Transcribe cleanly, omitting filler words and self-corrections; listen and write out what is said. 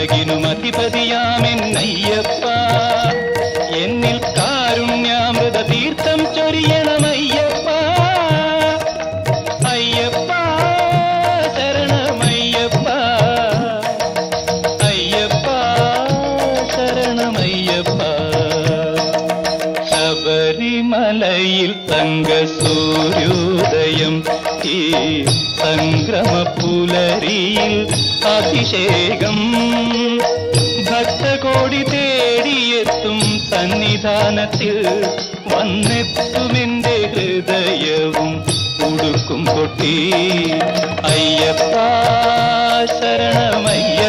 ഉലകിനും അധിപതിയാമെന്നയ്യപ്പ എന്നിൽ കാരുണ്യാമൃത തീർത്ഥം ചൊരിയണമയ്യപ്പ അയ്യപ്പ ശരണമയ്യപ്പ അയ്യപ്പ ശരണമയ്യപ്പ ശബരിമലയിൽ തങ്കസൂര്യോദയം ഈ സംക്രമപുലരിയിൽ അഭിഷേകം ഭക്തകോടി തേടിയെത്തും സന്നിധാനത്തിൽ വന്നെത്തുമെന്റെ ഹൃദയവും ഉടുക്കും കൊട്ടി അയ്യപ്പ ശരണമയ്യപ്പ